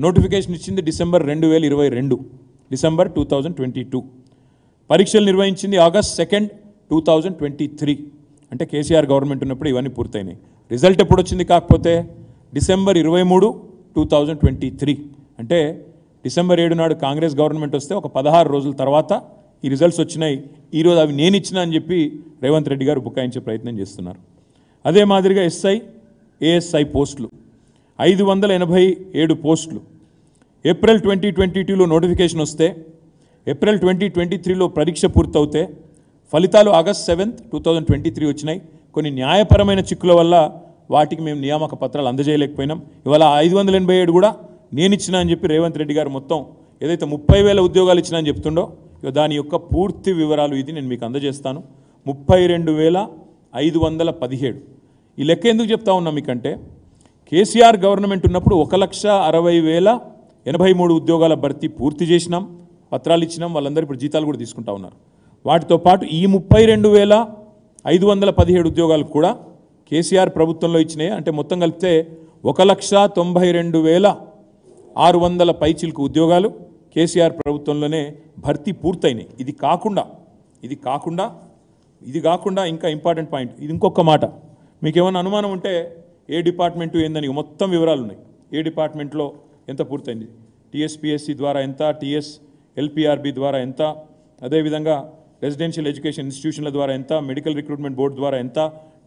Notification ఇచ్చింది December 2022, December 2022. పరీక్షలు నిర్వహించింది ఆగస్ట్ 2, 2023. అంటే కేసీఆర్ గవర్నమెంట్ ఉన్నప్పుడు ఇవన్నీ పూర్తయినాయి. రిజల్ట్ ఎప్పుడు వచ్చింది కాకపోతే డిసెంబర్ 23, 2023. అంటే డిసెంబర్ 7 నాడు కాంగ్రెస్ గవర్నమెంట్ వస్తే ఒక 16 రోజుల తర్వాత ఈ రిజల్ట్స్ వచ్చినాయి. ఈరోజు అవి నేను ఇచ్చినా అని చెప్పి రేవంత్ రెడ్డి గారు బుకాయించే ప్రయత్నం చేస్తున్నారు. అదే మాదిరిగా ఎస్ఐ ఏఎస్ఐ పోస్టులు 587 పోస్టులు ఏప్రిల్ 2022లో నోటిఫికేషన్ వస్తే ఏప్రిల్ 2023లో పరీక్ష పూర్తవుతే ఫలితాలు ఆగస్ట్ 7, 2023 వచ్చినాయి. కొన్ని న్యాయపరమైన చిక్కుల వల్ల వాటికి మేము నియామక పత్రాలు అందజేయలేకపోయినాం. ఇవాళ 587 కూడా నేను ఇచ్చినా అని చెప్పి రేవంత్ రెడ్డి గారు మొత్తం ఏదైతే 30,000 ఉద్యోగాలు ఇచ్చినా అని చెప్తుండో దాని యొక్క పూర్తి వివరాలు ఇది నేను మీకు అందజేస్తాను. 32,517. ఈ లెక్క ఎందుకు చెప్తా ఉన్నా మీకంటే కేసీఆర్ గవర్నమెంట్ ఉన్నప్పుడు 1,60,083 ఉద్యోగాల భర్తీ పూర్తి చేసినాం, పత్రాలు ఇచ్చినాం. వాళ్ళందరూ ఇప్పుడు జీతాలు కూడా తీసుకుంటా ఉన్నారు. వాటితో పాటు ఈ 32,517 ఉద్యోగాలు కూడా కేసీఆర్ ప్రభుత్వంలో ఇచ్చినాయి. అంటే మొత్తం కలిపితే 1,92,600 పైచిలకు ఉద్యోగాలు కేసీఆర్ ప్రభుత్వంలోనే భర్తీ పూర్తయినాయి. ఇది కాకుండా ఇంకా ఇంపార్టెంట్ పాయింట్, ఇది ఇంకొక మాట. మీకు ఏమైనా అనుమానం ఉంటే ఏ డిపార్ట్మెంటు ఏందని మొత్తం వివరాలు ఉన్నాయి. ఏ డిపార్ట్మెంట్లో ఎంత పూర్తయింది, టీఎస్పీఎస్సీ ద్వారా ఎంత, టీఎస్ ఎల్పిఆర్బి ద్వారా ఎంత, అదేవిధంగా రెసిడెన్షియల్ ఎడ్యుకేషన్ ఇన్స్టిట్యూషన్ల ద్వారా ఎంత, మెడికల్ రిక్రూట్మెంట్ బోర్డు ద్వారా ఎంత,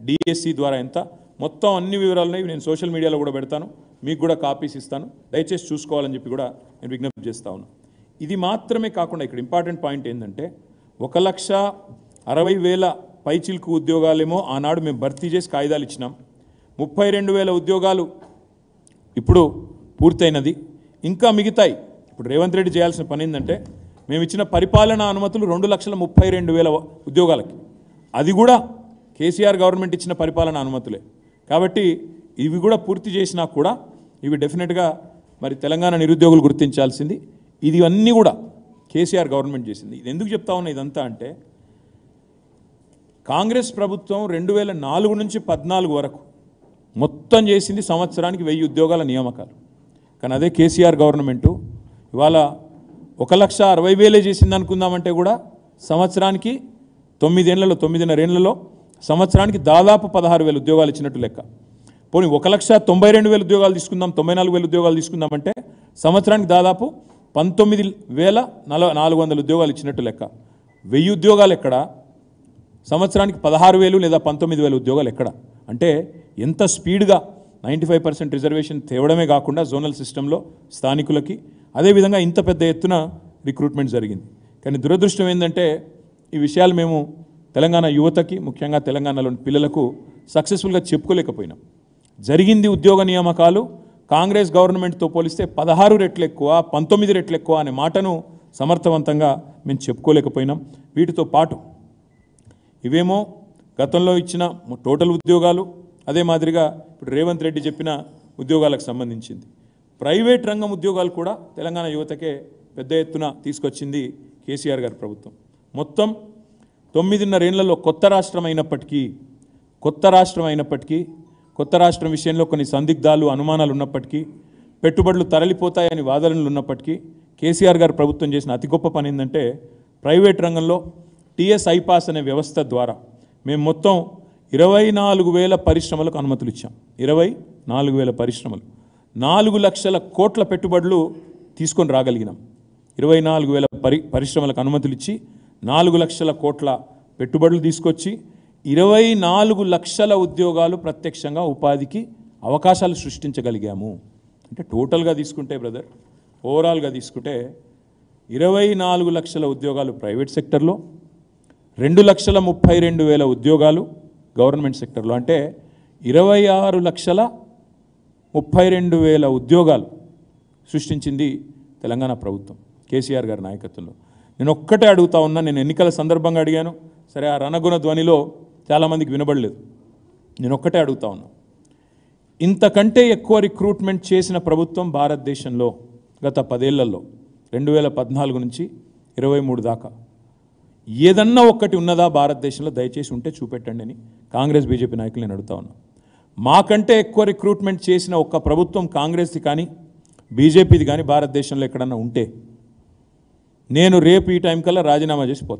డిఎస్సి ద్వారా ఎంత, మొత్తం అన్ని వివరాలున్నాయి. నేను సోషల్ మీడియాలో కూడా పెడతాను, మీకు కూడా కాపీస్ ఇస్తాను, దయచేసి చూసుకోవాలని చెప్పి కూడా నేను విజ్ఞప్తి చేస్తా ఉన్నాను. ఇది మాత్రమే కాకుండా ఇక్కడ ఇంపార్టెంట్ పాయింట్ ఏంటంటే 1,60,000 పైచిల్కు ఉద్యోగాలేమో ఆనాడు మేము భర్తీ చేసి కాగితాలు ఇచ్చినాం. 32,000 ఉద్యోగాలు ఇప్పుడు పూర్తయినది. ఇంకా మిగతాయి. ఇప్పుడు రేవంత్ రెడ్డి చేయాల్సిన పని ఏంటంటే మేము ఇచ్చిన పరిపాలనా అనుమతులు 2,32,000 ఉద్యోగాలకి, అది కూడా కేసీఆర్ గవర్నమెంట్ ఇచ్చిన పరిపాలనా అనుమతులే. కాబట్టి ఇవి కూడా పూర్తి చేసినా కూడా ఇవి డెఫినెట్గా మరి తెలంగాణ నిరుద్యోగులు గుర్తించాల్సింది. ఇది అన్నీ కూడా కేసీఆర్ గవర్నమెంట్ చేసింది. ఇది ఎందుకు చెప్తా ఉన్నా ఇదంతా అంటే కాంగ్రెస్ ప్రభుత్వం 2004 నుంచి 14 వరకు మొత్తం చేసింది సంవత్సరానికి 1000 ఉద్యోగాల నియామకాలు. కానీ అదే కేసీఆర్ గవర్నమెంటు ఇవాళ 1,60,000 చేసింది అనుకుందామంటే కూడా సంవత్సరానికి 9.5 ఏళ్లలో సంవత్సరానికి దాదాపు 16,000 ఉద్యోగాలు ఇచ్చినట్టు లెక్క. పోనీ 1,92,000 ఉద్యోగాలు తీసుకుందాం, 94,000 ఉద్యోగాలు తీసుకుందామంటే సంవత్సరానికి దాదాపు 19,400 ఉద్యోగాలు ఇచ్చినట్టు లెక్క. 1000 ఉద్యోగాలు ఎక్కడ, సంవత్సరానికి 16,000 లేదా 19,000 ఉద్యోగాలు ఎక్కడ? అంటే ఎంత స్పీడ్గా 95% రిజర్వేషన్ తేవడమే కాకుండా జోనల్ సిస్టంలో స్థానికులకి అదేవిధంగా ఇంత పెద్ద ఎత్తున రిక్రూట్మెంట్ జరిగింది. కానీ దురదృష్టం ఏంటంటే ఈ విషయాలు మేము తెలంగాణ యువతకి, ముఖ్యంగా తెలంగాణలోని పిల్లలకు సక్సెస్ఫుల్గా చెప్పుకోలేకపోయినాం. జరిగింది ఉద్యోగ నియామకాలు కాంగ్రెస్ గవర్నమెంట్తో పోలిస్తే 16 రెట్లు ఎక్కువ, 19 రెట్లు ఎక్కువ అనే మాటను సమర్థవంతంగా మేము చెప్పుకోలేకపోయినాం. వీటితో పాటు ఇవేమో గతంలో ఇచ్చిన టోటల్ ఉద్యోగాలు, అదే మాదిరిగా ఇప్పుడు రేవంత్ రెడ్డి చెప్పిన ఉద్యోగాలకు సంబంధించింది. ప్రైవేట్ రంగం ఉద్యోగాలు కూడా తెలంగాణ యువతకే పెద్ద ఎత్తున తీసుకొచ్చింది కేసీఆర్ గారి ప్రభుత్వం. మొత్తం 9.5 ఏళ్లలో కొత్త రాష్ట్రం అయినప్పటికీ కొత్త రాష్ట్రం విషయంలో కొన్ని సందిగ్ధాలు, అనుమానాలు ఉన్నప్పటికీ, పెట్టుబడులు తరలిపోతాయని వాదనలు ఉన్నప్పటికీ కేసీఆర్ గారు ప్రభుత్వం చేసిన అతి గొప్ప పని ఏంటంటే ప్రైవేట్ రంగంలో టీఎస్ ఐపాస్ అనే వ్యవస్థ ద్వారా మేము మొత్తం 24,000 పరిశ్రమలకు అనుమతులు ఇచ్చాం. 24,000 పరిశ్రమలు, 4 లక్షల కోట్ల పెట్టుబడులు తీసుకొని రాగలిగినాం. 24,000 పరిశ్రమలకు అనుమతులు ఇచ్చి 4 లక్షల కోట్ల పెట్టుబడులు తీసుకొచ్చి 24 లక్షల ఉద్యోగాలు ప్రత్యక్షంగా ఉపాధికి అవకాశాలు సృష్టించగలిగాము. అంటే టోటల్గా తీసుకుంటే బ్రదర్, ఓవరాల్గా తీసుకుంటే 24 లక్షల ఉద్యోగాలు ప్రైవేట్ సెక్టర్లో, 2,32,000 ఉద్యోగాలు గవర్నమెంట్ సెక్టర్లో, అంటే 26,32,000 ఉద్యోగాలు సృష్టించింది తెలంగాణ ప్రభుత్వం కేసీఆర్ గారి నాయకత్వంలో. నేను ఒక్కటే అడుగుతా ఉన్నా, నేను ఎన్నికల సందర్భంగా అడిగాను, సరే ఆ రణగుణ ధ్వనిలో చాలామందికి వినబడలేదు. నేను ఒక్కటే అడుగుతా ఉన్నా, ఇంతకంటే ఎక్కువ రిక్రూట్మెంట్ చేసిన ప్రభుత్వం భారతదేశంలో గత 10 ఏళ్లలో 2014 నుంచి 23 దాకా ఏదన్నా ఒక్కటి ఉన్నదా భారతదేశంలో? దయచేసి ఉంటే చూపెట్టండి అని కాంగ్రెస్ బీజేపీ నాయకులు నేను అడుగుతా ఉన్నా. మాకంటే ఎక్కువ రిక్రూట్మెంట్ చేసిన ఒక్క ప్రభుత్వం కాంగ్రెస్ది కానీ బీజేపీది కానీ భారతదేశంలో ఎక్కడన్నా ఉంటే నేను రేపు ఈ టైం కల్లా రాజీనామా చేసి పోతాను.